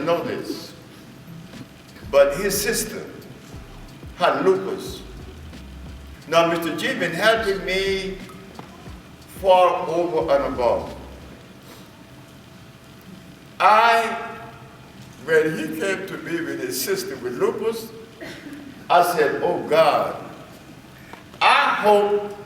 doesn't know this, but his sister had lupus. Now, Mr. G been helping me far over and above. When he came to me with his sister with lupus, I said, oh God, I hope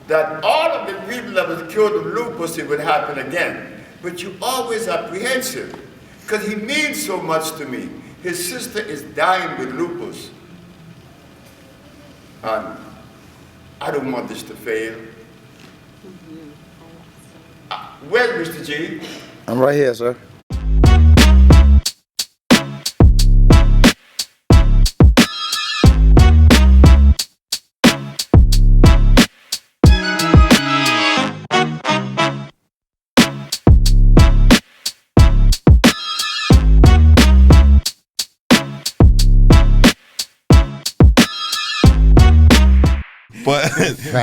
that all of the people that was cured of lupus, it would happen again. But you're always apprehensive, because he means so much to me. His sister is dying with lupus. And I don't want this to fail. Where's Mr. G? I'm right here, sir.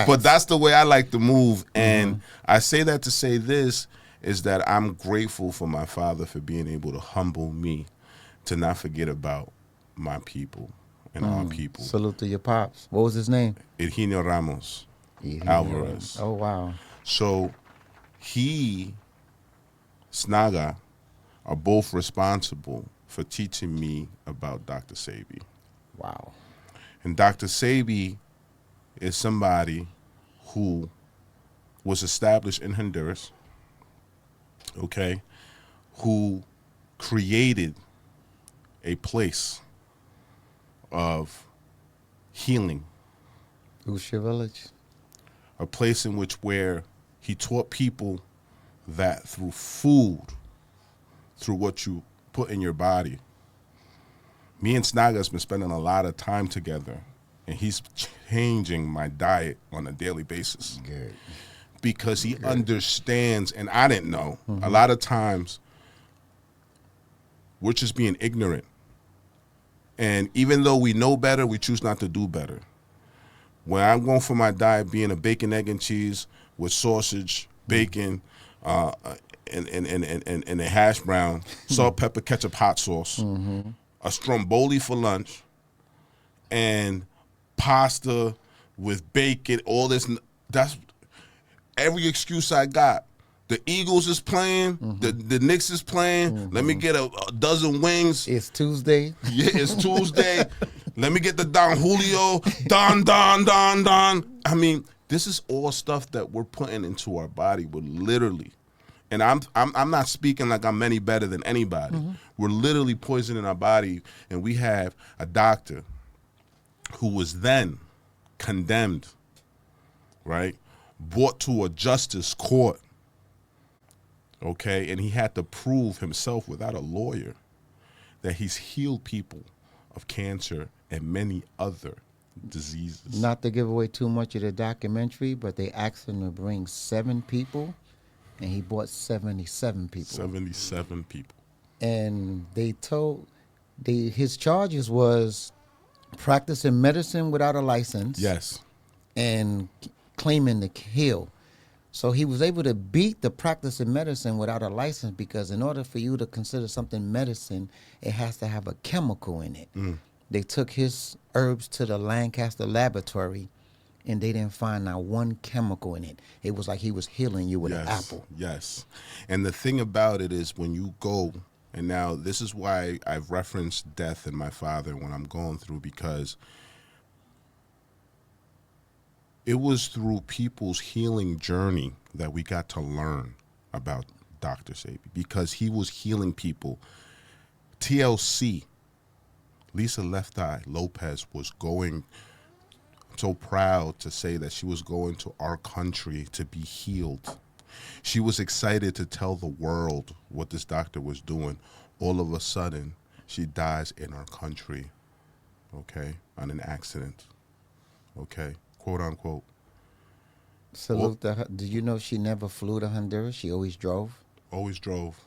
But that's the way I like to move. And I say that to say this is that I'm grateful for my father for being able to humble me to not forget about my people and our people. Salute to your pops. What was his name? Eugenio Ramos Alvarez. Oh, wow. So he, Snaga, are both responsible for teaching me about Dr. Sebi. Wow. And Dr. Sebi is somebody who was established in Honduras, okay, who created a place of healing. Usha Village. A place in which where he taught people that through food, through what you put in your body. Me and Snaga has been spending a lot of time together, and he's changing my diet on a daily basis. Good. Because he understands, and I didn't know, a lot of times we're just being ignorant. And even though we know better, we choose not to do better. When I'm going for my diet being a bacon, egg, and cheese with sausage, bacon, and a hash brown, salt, pepper, ketchup, hot sauce, a stromboli for lunch, and pasta with bacon, all this. That's every excuse I got. The Eagles is playing, the Knicks is playing. Let me get a dozen wings. It's Tuesday. Yeah, it's Tuesday. Let me get the Don Julio, Don. I mean, this is all stuff that we're putting into our body. We're literally, and I'm not speaking like I'm any better than anybody. We're literally poisoning our body, and we have a doctor who was then condemned, right? Brought to a justice court, okay? And he had to prove himself without a lawyer that he's healed people of cancer and many other diseases. Not to give away too much of the documentary, but they asked him to bring 7 people, and he brought 77 people. 77 people. And they told, his charges was practicing medicine without a license. Yes. And claiming to heal. So he was able to beat the practice of medicine without a license, because in order for you to consider something medicine, it has to have a chemical in it. They took his herbs to the Lancaster laboratory, and they didn't find not one chemical in it. It was like he was healing you with an apple. Yes. And the thing about it is when you go, and now this is why I've referenced death and my father when I'm going through, because it was through people's healing journey that we got to learn about Dr. Sebi, because he was healing people. TLC, Lisa Left Eye Lopez, was going, so proud to say that she was going to our country to be healed. She was excited to tell the world what this doctor was doing. All of a sudden, she dies in our country, okay, on an accident, okay, quote unquote. Salute to her. Did you know she never flew to Honduras? She always drove. Always drove.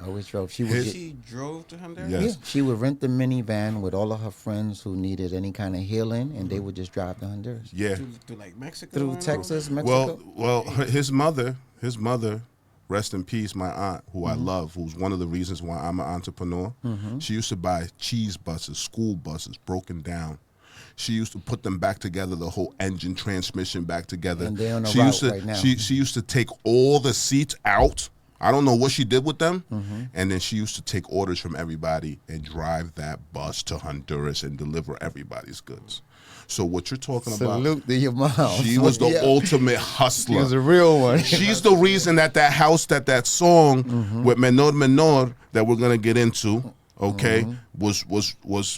Always drove. She drove to Honduras? Yes. Yeah, she would rent the minivan with all of her friends who needed any kind of healing, and they would just drive to Honduras. Yeah. Through like Mexico? Through Texas, Mexico. Well, his mother rest in peace, my aunt, who I love, who's one of the reasons why I'm an entrepreneur. She used to buy cheese buses, school buses, broken down. She used to put them back together, the whole engine, transmission back together. And they're on the she route used to, right now. She used to take all the seats out. I don't know what she did with them. And then she used to take orders from everybody and drive that bus to Honduras and deliver everybody's goods. So what you're talking about, Salute to your mom. she was the Yeah. ultimate hustler. She was a real one. She's the reason that house, that song with Menor Menor that we're gonna get into, okay, was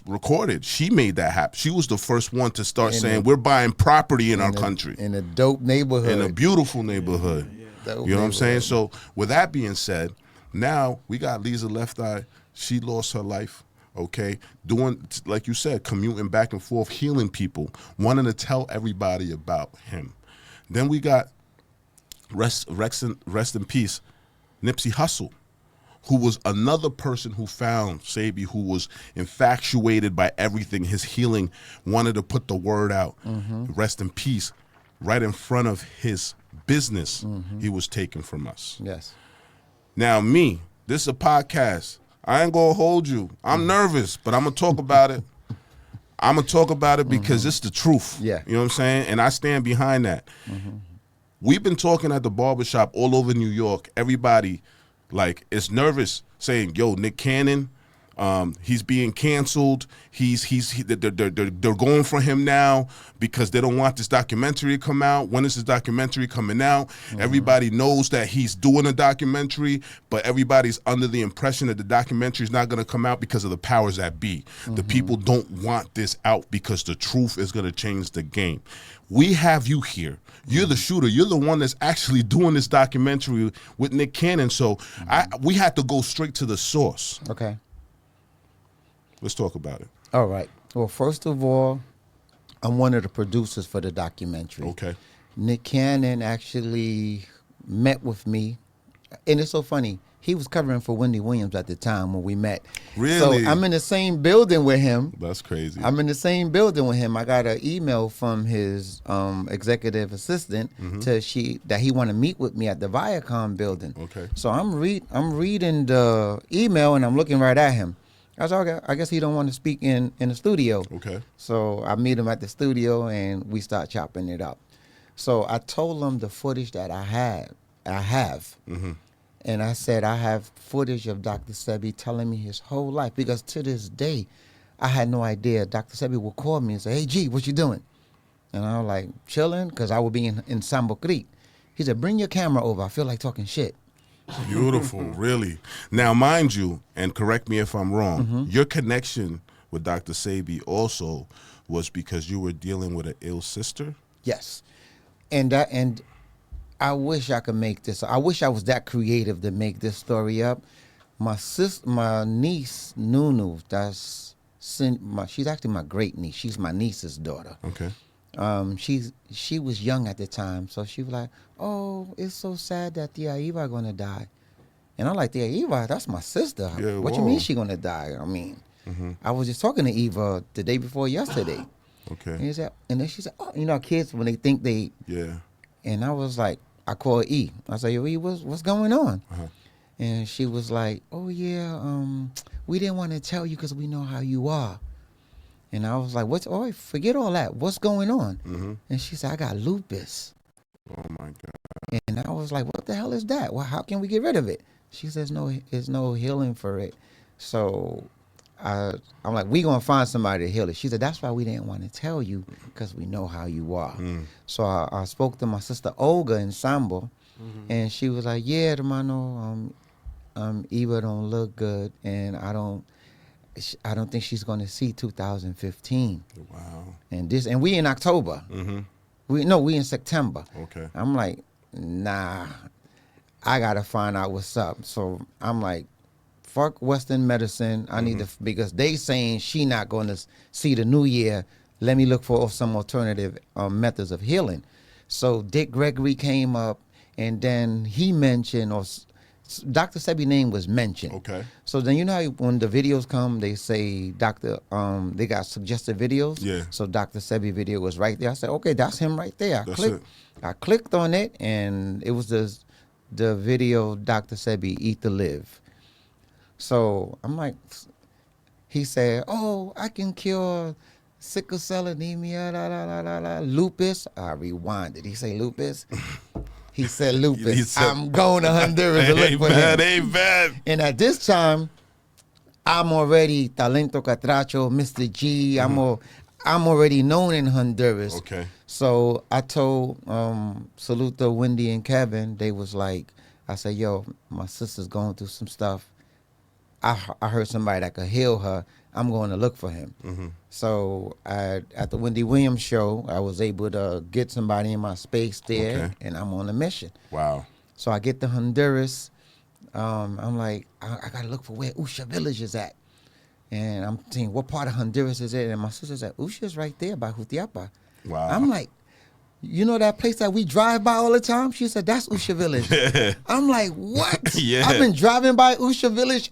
recorded. She made that happen. She was the first one to start saying we're buying property in our country, in a dope neighborhood, in a beautiful neighborhood. Dope You know what I'm saying? neighborhood. So with that being said, now we got Lisa Left Eye. She lost her life. Okay, doing, like you said, commuting back and forth, healing people, wanting to tell everybody about him. Then we got rest in peace, Nipsey Hussle, who was another person who found Sebi, who was infatuated by everything, his healing, wanted to put the word out. Rest in peace. Right in front of his business, he was taken from us. Yes. Now me, this is a podcast. I ain't gonna hold you. I'm nervous, but I'm gonna talk about it. I'm gonna talk about it because it's the truth. Yeah. You know what I'm saying? And I stand behind that. We've been talking at the barbershop all over New York. Everybody, like, is nervous, saying, yo, Nick Cannon, he's being canceled. They're going for him now because they don't want this documentary to come out. When is this documentary coming out? Everybody knows that he's doing a documentary, but everybody's under the impression that the documentary is not going to come out because of the powers that be. The people don't want this out because the truth is going to change the game. We have you here. You're the shooter. You're the one that's actually doing this documentary with Nick Cannon. So we had to go straight to the source. Okay. Let's talk about it. All right. Well, first of all, I'm one of the producers for the documentary. Okay. Nick Cannon actually met with me, and it's so funny. He was covering for Wendy Williams at the time when we met. Really? So I'm in the same building with him. That's crazy. I'm in the same building with him. I got an email from his executive assistant that he want to meet with me at the Viacom building. Okay. So I'm reading the email and I'm looking right at him. I was like, okay, I guess he don't want to speak in the studio. Okay. So I meet him at the studio and we start chopping it up. So I told him the footage that I have. And I said, I have footage of Dr. Sebi telling me his whole life, because to this day, I had no idea. Dr. Sebi would call me and say, hey, G, what you doing? And I was like, chilling, because I would be in Sambo Creek. He said, bring your camera over. I feel like talking shit. Beautiful, really. Now, mind you, and correct me if I'm wrong, your connection with Dr. Sebi also was because you were dealing with an ill sister? Yes. And I wish I could make this. I wish I was that creative to make this story up. My niece, Nunu, she's actually my great niece. She's my niece's daughter. Okay. She was young at the time, so she was like, "Oh, it's so sad that Tia Eva gonna die," and I'm like, "Tia Eva, that's my sister. Yeah, what whoa. you mean she gonna die? I mean, I was just talking to Eva the day before yesterday." Okay. And then she said, "Oh, you know, kids when they think they," Yeah. and I was like, I called E. I said, "Yo, E, what's going on?" And she was like, "Oh yeah, we didn't want to tell you because we know how you are." And I was like, "What's? Oh, forget all that. What's going on?" And she said, "I got lupus." Oh my God. And I was like, "What the hell is that? Well, how can we get rid of it?" She says, "There's no healing for it." So I'm like, "We gonna find somebody to heal it." She said, "That's why we didn't want to tell you, because we know how you are." So I spoke to my sister Olga in Sambo, and she was like, "Yeah, hermano, Eva don't look good, and I don't think she's gonna see 2015." Wow. And we in October. We in September. Okay. I'm like, nah, I gotta find out what's up. So I'm like, fuck Western medicine. I need to, because they saying she not gonna see the new year. Let me look for some alternative methods of healing. So Dick Gregory came up, and then he mentioned, or Dr. Sebi's name was mentioned. Okay. So then you know how when the videos come, they say they got suggested videos. Yeah. So Dr. Sebi video was right there. I said, okay, that's him right there. That's it. I clicked on it, and it was the video Dr. Sebi Eat to Live. So I'm like, he said, "Oh, I can cure sickle cell anemia, lupus." I rewinded. He say lupus. He said lupus. He said- I'm going to Honduras to look for him. Amen. And at this time, I'm already Talento Catracho, Mr. G. I'm already known in Honduras. Okay. So I told Salute, Wendy, and Kevin, they was like, I said, yo, my sister's going through some stuff. I heard somebody that could heal her. I'm going to look for him. So at the Wendy Williams show, I was able to get somebody in my space there, Okay. and I'm on a mission. Wow. So I get to Honduras. I'm like, I got to look for where Usha Village is at. And I'm thinking, what part of Honduras is it? And my sister said, Usha's right there by Jutiapa. Wow. I'm like, you know that place that we drive by all the time? She said, that's Usha Village. I'm like, what? Yeah. I've been driving by Usha Village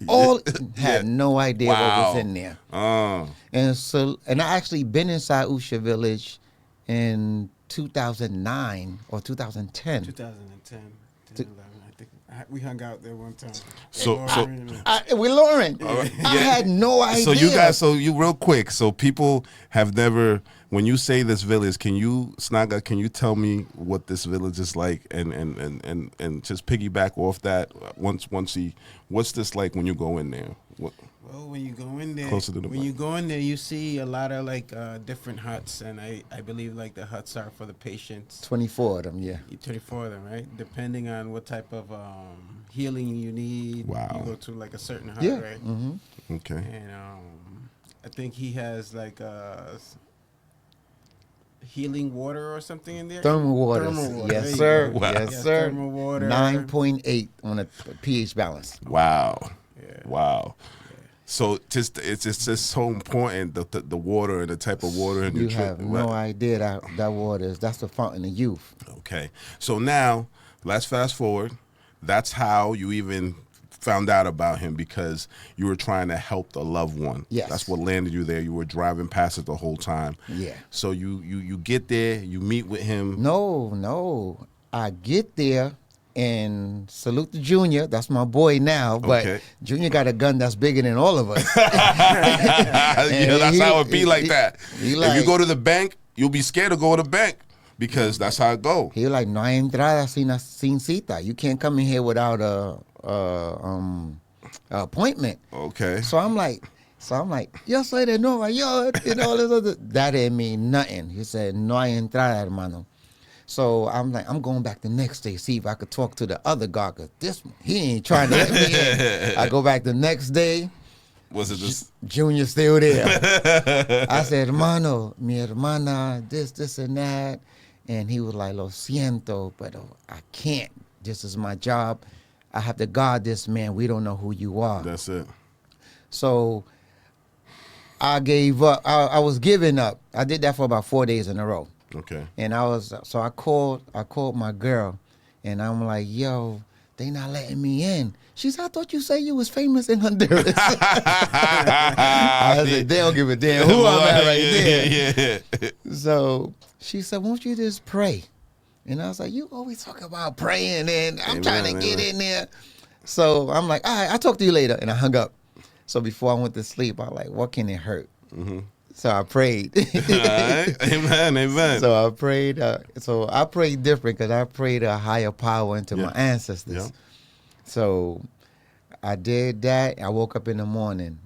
had no idea what was in there. And I actually been inside Usha Village in 2009 or 2010. 2010, 2011. I think we hung out there one time. So- With Lauren. I had no idea. So you real quick. So people have never. When you say this village, can you tell me what this village is like, and just piggyback off that what's this like when you go in there? What? Well, when you go in there, Closer to the mic. you go in there, you see a lot of like different huts, and I believe like the huts are for the patients. 24 of them, yeah. 24 of them, right? Depending on what type of healing you need. Wow. You go to like a certain hut, Yeah. right? Mm-hmm. Okay. And I think he has like healing water or something in there. Thermal water. Thermal water. Yes, There you sir. go. Wow. Yes, Yeah, sir. thermal water. 9.8 on a pH balance. Wow. Yeah. Wow. So it's just so important the water and the type of water and You have no Wow. idea that water that's the fountain of youth. Okay. So now let's fast forward. That's how you even found out about him, because you were trying to help the loved one. Yes. That's what landed you there. You were driving past it the whole time. Yeah. So you get there, you meet with him. No. I get there and salute to Junior. That's my boy now. But Okay. Junior got a gun that's bigger than all of us. Yeah, that's how it be like that. he If like- you go to the bank, you'll be scared to go to the bank, because that's how it go. He was like, no hay entrada sin cita. You can't come in here without a appointment. Okay. So I'm like, yo soy de Nueva York, and all this other. That didn't mean nothing. He said, no hay entrada, hermano. So I'm like, I'm going back the next day, see if I could talk to the other guy, because this one, he ain't trying to let me in. I go back the next day, Was it just Junior still there. I said, hermano, mi hermana, this and that. And he was like, lo siento, but I can't. This is my job. I have to guard this man. We don't know who you are. that's it? So I gave up. I was giving up. I did that for about 4 days in a row. Okay. And I called my girl, and I'm like, yo, they not letting me in. She said, I thought you said you was famous in Honduras. I said, they don't give a damn who I'm at right there. Yeah. So she said, won't you just pray? And I was like, you always talk about praying, and I'm Amen, trying to get amen. in there. So I'm like, all right, I'll talk to you later. And I hung up. So before I went to sleep, I was like, what can it hurt? So I prayed. All right. Amen. So I prayed. So I prayed different, because I prayed a higher power into my ancestors. Yeah. So I did that. I woke up in the morning,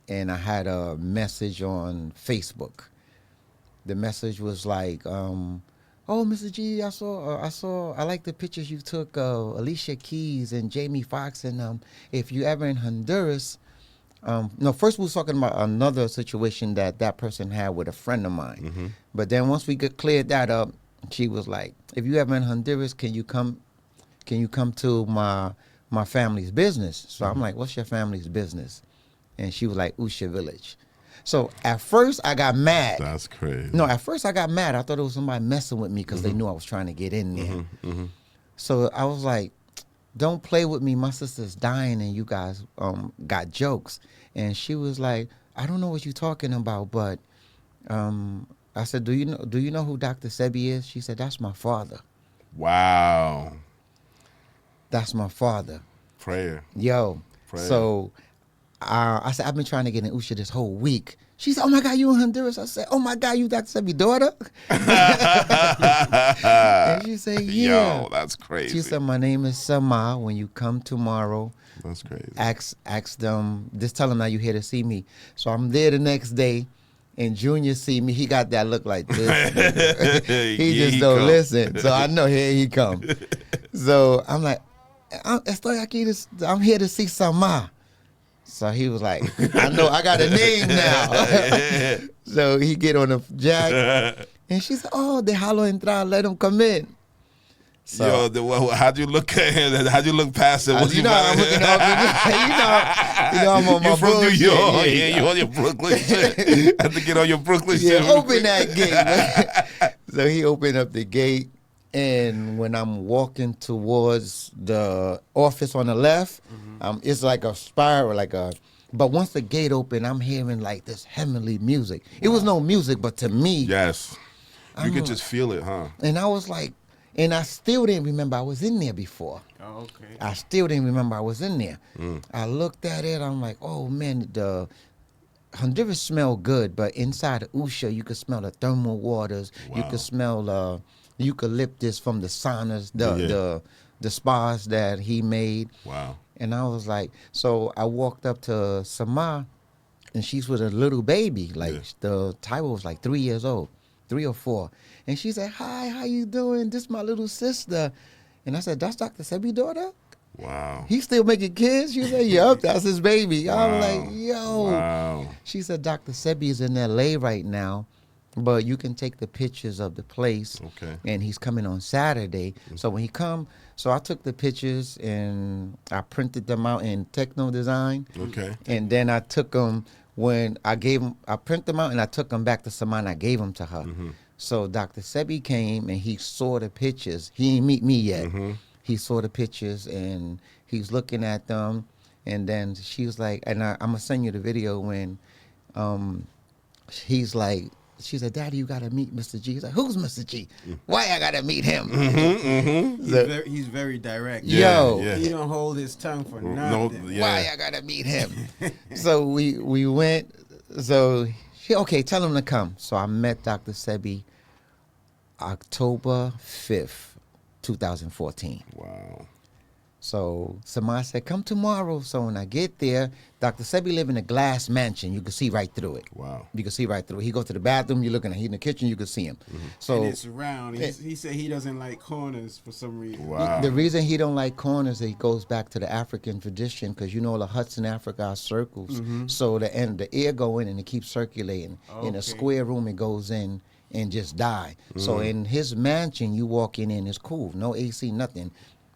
and I had a message on Facebook. The message was like, "Oh, Mr. G, I like the pictures you took of Alicia Keys and Jamie Foxx, and if you ever in Honduras." No, first we was talking about another situation that person had with a friend of mine. But then once we cleared that up, she was like, if you ever in Honduras, can you come to my family's business? So I'm like, what's your family's business? And she was like, Usha Village. So at first I got mad. That's crazy. No, at first I got mad. I thought it was somebody messing with me, because they knew I was trying to get in there. So I was like, don't play with me. My sister's dying, and you guys got jokes. And she was like, I don't know what you're talking about, but I said, do you know who Dr. Sebi is? She said, that's my father. Wow. That's my father. Prayer. Yo. Prayer. So I said, I've been trying to get in Usha this whole week. She said, oh my God, you in Honduras? I said, oh my God, you Dr. Sebi's daughter? And she said, yeah. Yo, that's crazy. She said, my name is Sama. When you come tomorrow, That's crazy. ask them, just tell them that you're here to see me. So I'm there the next day, and Junior see me. He got that look like this. He Here just he don't come. listen. So I know here he come. So I'm like, estoy aquí, I'm here to see Sama. So he was like, I know I got a name now. So he get on the jack, and she said, oh, déjalo entrar, let him come in. So, How'd you look at him? How'd you look past it? you know I'm looking up. You know I'm on my You from New bullshit. York? Yeah, you on your Brooklyn shit. I have to get on your Brooklyn shit. Yeah, open that gate. So he opened up the gate, and when I'm walking towards the office on the left, it's like a spiral, but once the gate opened, I'm hearing like this heavenly music. It was no music, but to me, Yes. You could just feel it, huh? and I was like, and I still didn't remember I was in there before. Oh, okay. I still didn't remember I was in there. I looked at it, I'm like, oh man, the Honduras smelled good, but inside of Usha, you could smell the thermal waters. You Wow. could smell eucalyptus from the saunas, the spas that he made. Wow. And I was like, so I walked up to Sama, and she's with a little baby. Like the Tyra was like 3 years old, 3 or 4. And she said, hi, how you doing? This is my little sister. And I said, that's Dr. Sebi's daughter? Wow. He still making kids? She said, yup, that's his baby. I was like, yo. Wow. She said, Dr. Sebi is in LA right now, but you can take the pictures of the place. Okay. And he's coming on Saturday. So when he come, so I took the pictures and I printed them out in Techno Design. Okay. And then I took them I printed them out and I took them back to Samana. I gave them to her. So Dr. Sebi came and he saw the pictures. He didn't meet me yet. He saw the pictures and he's looking at them. And then she was like, and I'm going to send you the video when he's like, she said, Daddy, you got to meet Mr. G. He's like, who's Mr. G? Why I got to meet him? He's very direct. Yo. Yeah. He don't hold his tongue for nothing. Yeah. Why I got to meet him? So we went. So, okay, tell him to come. So I met Dr. Sebi October 5th, 2014. Wow. So Samar said, come tomorrow. So when I get there, Dr. Sebi live in a glass mansion. You can see right through it. Wow. You can see right through it. He go to the bathroom, you're looking at, he in the kitchen, you can see him. So And it's round. He said he doesn't like corners for some reason. Wow. the reason he don't like corners, he goes back to the African tradition, because you know the huts in Africa are circles. So the air go in and it keeps circulating. In a Okay. square room, it goes in and just die. So in his mansion, you walk in and it's cool. No AC, nothing.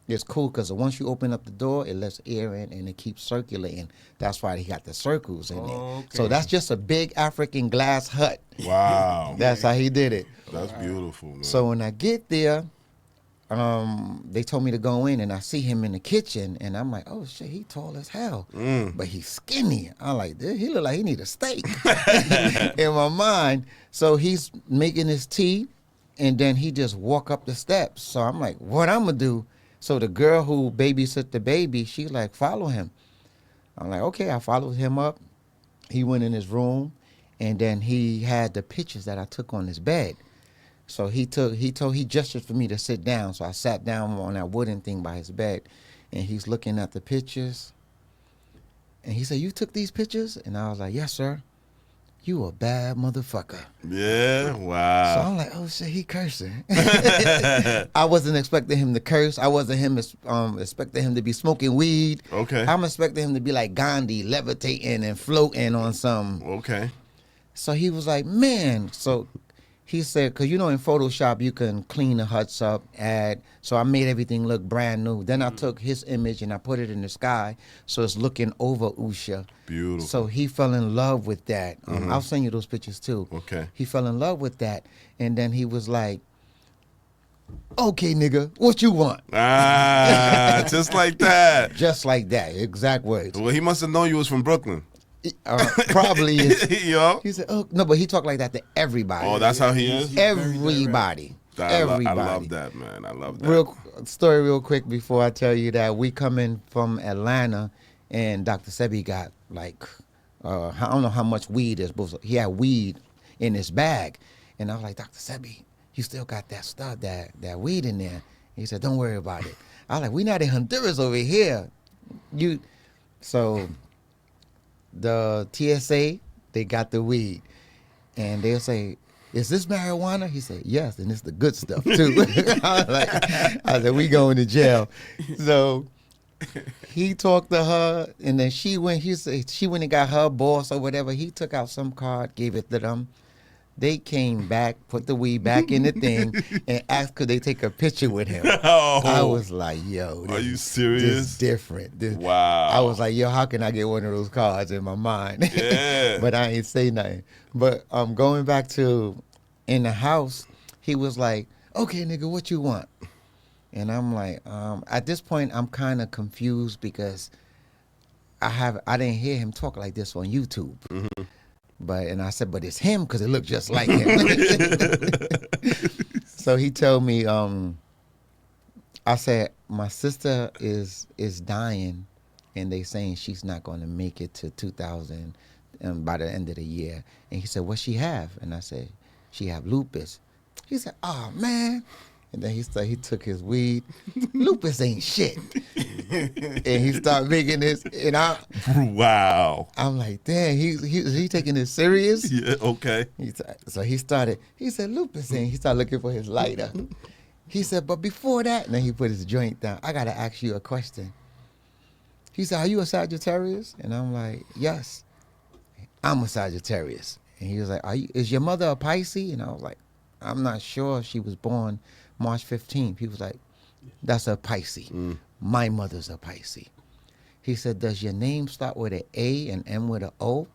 It's cool because once you open up the door, it lets air in and it keeps circulating. That's why he got the circles in there. So that's just a big African glass hut. Wow. That's how he did it. That's beautiful, man. So when I get there, they told me to go in, and I see him in the kitchen, and I'm like, oh shit, he tall as hell, but he's skinny. I'm like, dude, he look like he need a steak in my mind. So he's making his tea, and then he just walk up the steps. So I'm like, what I'm gonna do? So the girl who babysit the baby, she like, follow him. I'm like, okay, I followed him up. He went in his room, and then he had the pictures that I took on his bed. So he gestured for me to sit down. So I sat down on that wooden thing by his bed, and he's looking at the pictures. And he said, you took these pictures? And I was like, yes, sir. You a bad motherfucker. Yeah, So wow. I'm like, oh shit, he cursing. I wasn't expecting him to curse. I wasn't expecting him to be smoking weed. Okay. I'm expecting him to be like Gandhi, levitating and floating on some. Okay. So he was like, man. So he said, because you know in Photoshop you can clean the huts up, add. So I made everything look brand new. Then I took his image and I put it in the sky, so it's looking over Usha. Beautiful. So he fell in love with that. I'll send you those pictures too. Okay. He fell in love with that, and then he was like, okay, nigga, what you want? Just like that. Just like that, exact words. Well, he must have known you was from Brooklyn. Probably is. Yo. He said, oh, no, but he talked like that to everybody. Oh, that's how he is? Everybody. I Everybody. love that, man. I love that. story real quick before I tell you that we coming from Atlanta, and Dr. Sebi got like, I don't know how much weed is, but he had weed in his bag, and I was like, Dr. Sebi, you still got that stuff, that weed in there? He said, don't worry about it. I was like, we not in Honduras over here. So the TSA, they got the weed, and they'll say, is this marijuana? He said, yes, and it's the good stuff too. I said, we going to jail. So he talked to her, and then she went and got her boss or whatever. He took out some card, gave it to them. They came back, put the weed back in the thing, and asked could they take a picture with him. Oh. I was like, yo, Are you this serious? is different. Wow. I was like, yo, how can I get one of those cards in my mind? Yeah. But I ain't say nothing. But going back to in the house, he was like, okay, nigga, what you want? And I'm like, at this point, I'm kind of confused because I didn't hear him talk like this on YouTube. Mm-hmm. And I said, but it's him because it looked just like him. So he told me, I said, my sister is dying, and they saying she's not going to make it to 2000 by the end of the year. And he said, what she have? And I said, she have lupus. He said, oh, man. And then he took his weed. Lupus ain't shit. And he started making this, and wow. I'm like, damn, he taking this serious? Yeah, okay. So he said, lupus ain't. He started looking for his lighter. He said, but before that, and then he put his joint down. I got to ask you a question. He said, are you a Sagittarius? And I'm like, yes, I'm a Sagittarius. And he was like, is your mother a Pisces? And I was like, I'm not sure. She was born March 15th. He was like, that's a Pisces. Mm. My mother's a Pisces. He said, does your name start with an A and end with an O?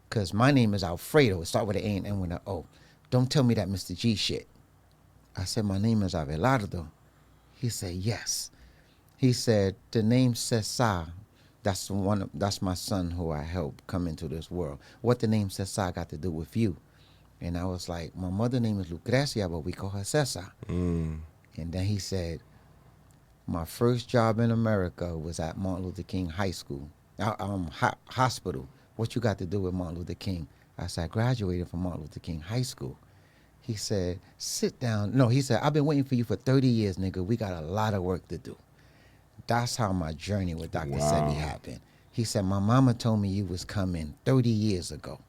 Because my name is Alfredo. It start with an A and end with an O. Don't tell me that Mr. G shit. I said, my name is Abelardo. He said, yes. He said, the name Cesar, that's my son who I helped come into this world. What the name Cesar got to do with you? And I was like, my mother's name is Lucrecia, but we call her Cesar. Mm. And then he said, my first job in America was at Martin Luther King High School, hospital. What you got to do with Martin Luther King? I said, I graduated from Martin Luther King High School. He said, sit down. No, he said, I've been waiting for you for 30 years, nigga. We got a lot of work to do. That's how my journey with Dr. Sebi happened. He said, my mama told me you was coming 30 years ago.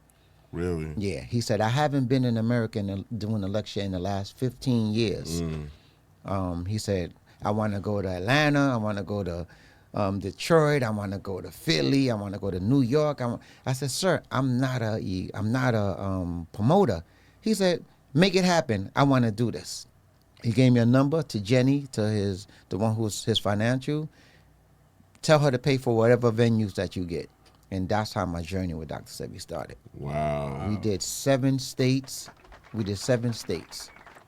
Really? Yeah. He said, I haven't been in America doing a lecture in the last 15 years. He said, I want to go to Atlanta. I want to go to Detroit. I want to go to Philly. I want to go to New York. I said, sir, I'm not a promoter. He said, make it happen. I want to do this. He gave me a number to Jenny, to the one who's his financial. Tell her to pay for whatever venues that you get. And that's how my journey with Dr. Sebi started. Wow. We did 7 states.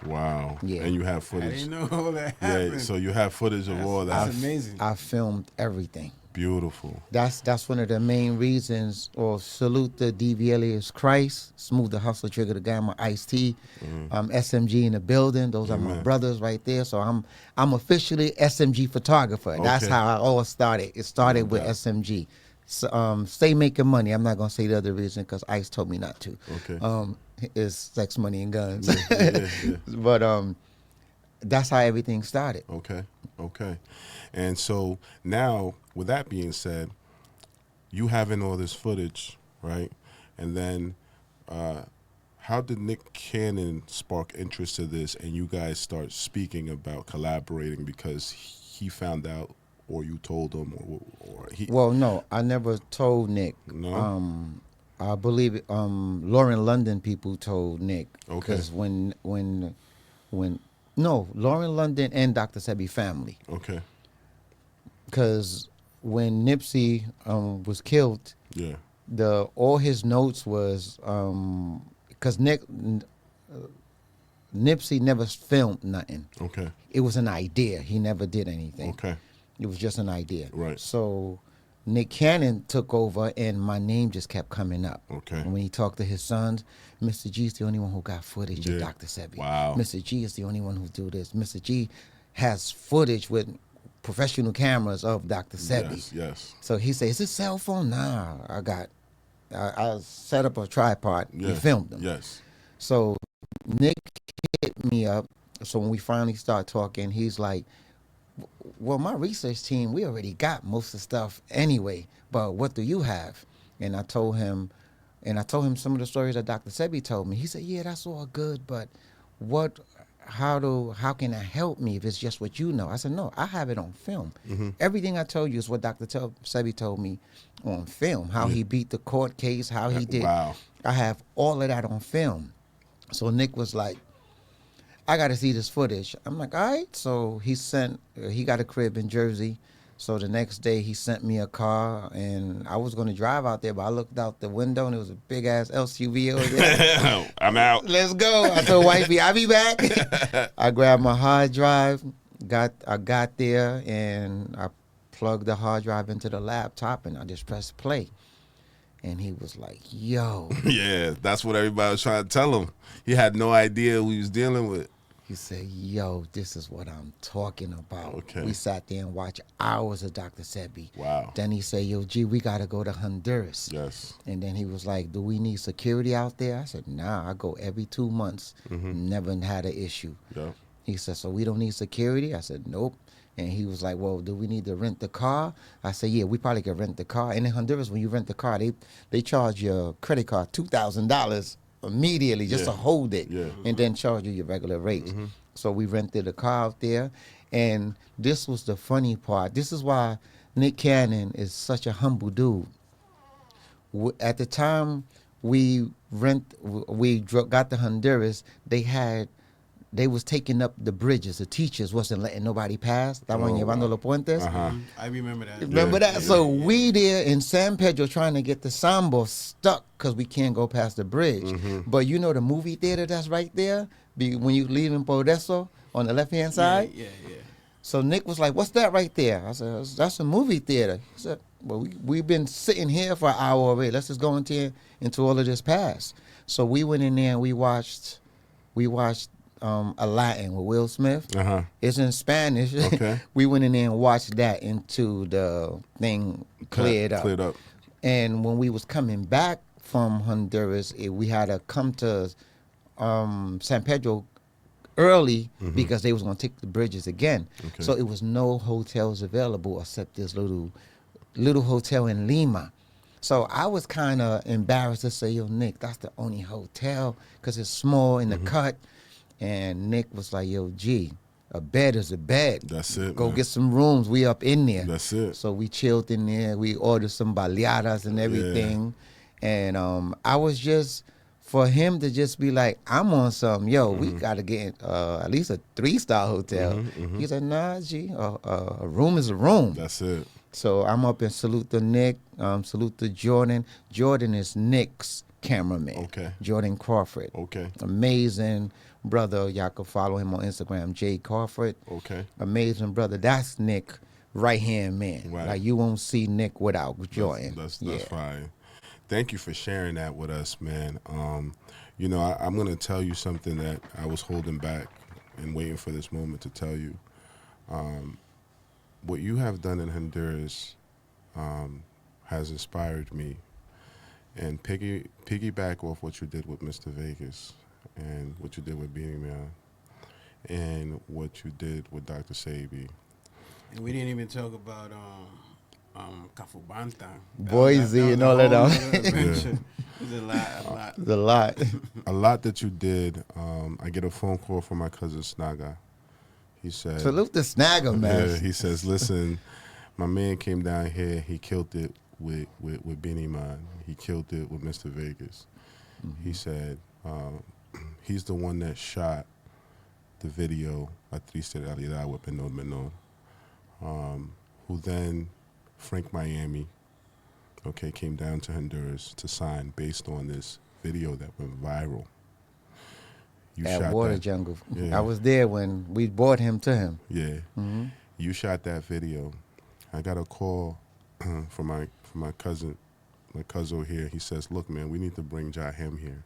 Wow. Yeah. And you have footage. I didn't know all that happened. Yeah, so you have footage of all that. That's amazing. I filmed everything. Beautiful. That's one of the main reasons, or salute the DV Elias Christ, Smooth the Hustler, Trigger the Gamma, Ice-T, SMG in the building. Those are my brothers right there. So I'm officially SMG photographer. Okay. That's how I all started. It started with SMG. So, stay making money. I'm not gonna say the other reason because Ice told me not to. Okay. Is sex, money, and guns. Yeah. But that's how everything started. Okay. And so now, with that being said, you having all this footage, right? And then, how did Nick Cannon spark interest to this, and you guys start speaking about collaborating because he found out? Or you told him, or he? Well, no, I never told Nick. No. I believe Lauren London people told Nick. Okay. Because when Lauren London and Dr. Sebi family. Okay. Because when Nipsey was killed, yeah, all his notes was because Nipsey never filmed nothing. Okay. It was an idea. He never did anything. Okay. It was just an idea. Right. So Nick Cannon took over, and my name just kept coming up. Okay. And when he talked to his sons, Mr. G is the only one who got footage of Yeah. Dr. Sebi. Wow. Mr. G is the only one who do this. Mr. G, has footage with professional cameras of Dr. Sebi. Yes, yes. So he said, "Is this cell phone?" Nah, I set up a tripod. We Yes. filmed him. Yes. So Nick hit me up. So when we finally start talking, he's like, "Well, my research team, we already got most of the stuff anyway. But what do you have?" And I told him, some of the stories that Dr. Sebi told me. He said, "Yeah, that's all good, but what? How can that help me if it's just what you know?" I said, "No, I have it on film. Everything I told you is what Sebi told me on film. How he beat the court case, how he did. Wow. I have all of that on film." So Nick was like, "I got to see this footage." I'm like, "All right." So he got a crib in Jersey. So the next day he sent me a car, and I was going to drive out there, but I looked out the window and it was a big ass SUV over there. I'm out. Let's go. I told wifey, "I'll be back." I grabbed my hard drive, I got there, and I plugged the hard drive into the laptop, and I just pressed play. And he was like, "Yo." Yeah, that's what everybody was trying to tell him. He had no idea what he was dealing with. He said, "Yo, this is what I'm talking about." Okay. We sat there and watched hours of Dr. Sebi. Wow. Then he said, "Yo, G, we got to go to Honduras." Yes. And then he was like, "Do we need security out there?" I said, "Nah, I go every 2 months. Never had an issue." Yeah. He said, "So we don't need security?" I said, "Nope." And he was like, "Well, do we need to rent the car?" I said, "Yeah, we probably could rent the car." And in Honduras, when you rent the car, they charge your credit card $2,000 immediately just to hold it, and then charge you your regular rates. So we rented a car out there, and this was the funny part. This is why Nick Cannon is such a humble dude. At the time we got to Honduras, they was taking up the bridges. The teachers wasn't letting nobody pass. Estaban llevando los puentes. I remember that. Remember that? So we there in San Pedro trying to get the Sambo stuck because we can't go past the bridge. But you know the movie theater that's right there? When you leave in Podeso on the left-hand side? Yeah. So Nick was like, "What's that right there?" I said, "That's a movie theater." He said, "Well, we've been sitting here for an hour already. Let's just go into all of this pass." So we went in there and we watched Aladdin with Will Smith. It's in Spanish. Okay. We went in there and watched that until the thing cleared up. And when we was coming back from Honduras, we had to come to San Pedro early because they was going to take the bridges again. Okay. So it was no hotels available except this little hotel in Lima. So I was kind of embarrassed to say, "Yo, Nick, that's the only hotel because it's small in the cut." And Nick was like, "Yo, G, a bed is a bed. That's it. Go man. get some rooms. We up in there." That's it. So we chilled in there. We ordered some baleadas and everything. And I was just, for him to just be like, "I'm on something. Yo, we got to get at least a 3-star hotel." He said, "Nah, G, a room is a room." That's it. So I'm up and salute to Nick, salute to Jordan. Jordan is Nick's cameraman. Okay. Jordan Crawford. Okay. Amazing brother. Y'all can follow him on Instagram, J Crawford. Okay. Amazing brother. That's Nick, right-hand man. Right. Like you won't see Nick without Jordan. That's fine. Thank you for sharing that with us, man. You know, I'm going to tell you something that I was holding back and waiting for this moment to tell you. What you have done in Honduras has inspired me. And piggyback off what you did with Mr. Vegas and what you did with Beanie Man and what you did with Dr. Sebi. And we didn't even talk about Cafubanta. Boise and all of them. There's a lot. There's a lot. A lot that you did. I get a phone call from my cousin Snaga. He said, Salute the Snagger, man. Yeah, he says, "Listen, my man came down here. He killed it with Beanie Man. He killed it with Mr. Vegas." He said, he's the one that shot the video "La Triste Realidad" with Menor Menor, who then Frank Miami, came down to Honduras to sign based on this video that went viral. You At shot Water that. Jungle. Yeah. I was there when we brought him to him. Yeah. You shot that video. I got a call from my cousin here. He says, "Look, man, we need to bring Jahem here.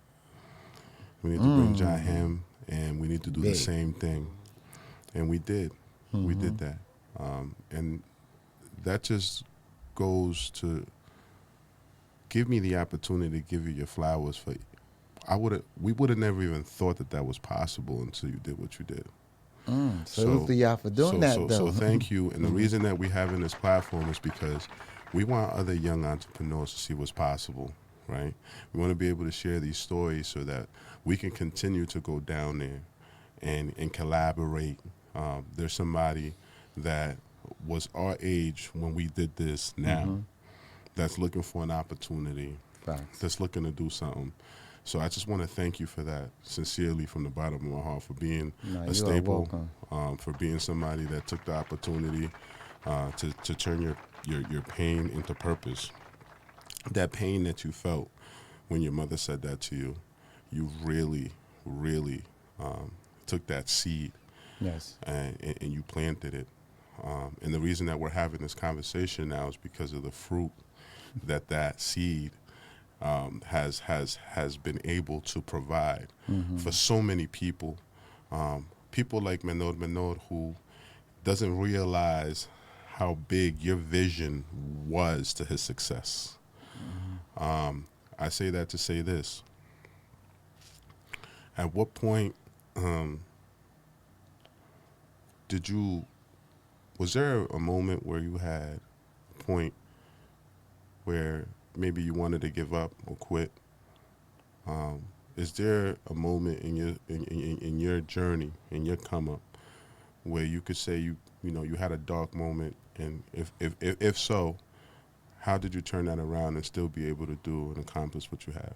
We need to bring Jahem, and we need to do the Big. same thing." And we did. We did that, and that just goes to give me the opportunity to give you your flowers for. We would have never even thought that that was possible until you did what you did. Salute to y'all for doing that, so though. thank you. And the reason that we having this platform is because we want other young entrepreneurs to see what's possible, right? We want to be able to share these stories so that we can continue to go down there and collaborate. There's somebody that was our age when we did this now that's looking for an opportunity, Facts. that's looking to do something. So I just want to thank you for that, sincerely from the bottom of my heart, for being No, you a are staple, welcome. for being somebody that took the opportunity to turn your pain into purpose. That pain that you felt when your mother said that to you, you really, really took that seed Yes. and you planted it. And the reason that we're having this conversation now is because of the fruit that seed has been able to provide for so many people. People like Menod, who doesn't realize how big your vision was to his success. I say that to say this. At what point was there a moment where you had a point where maybe you wanted to give up or quit? Is there a moment in your journey, in your come up, where you could say you had a dark moment, and if so, how did you turn that around and still be able to do and accomplish what you have?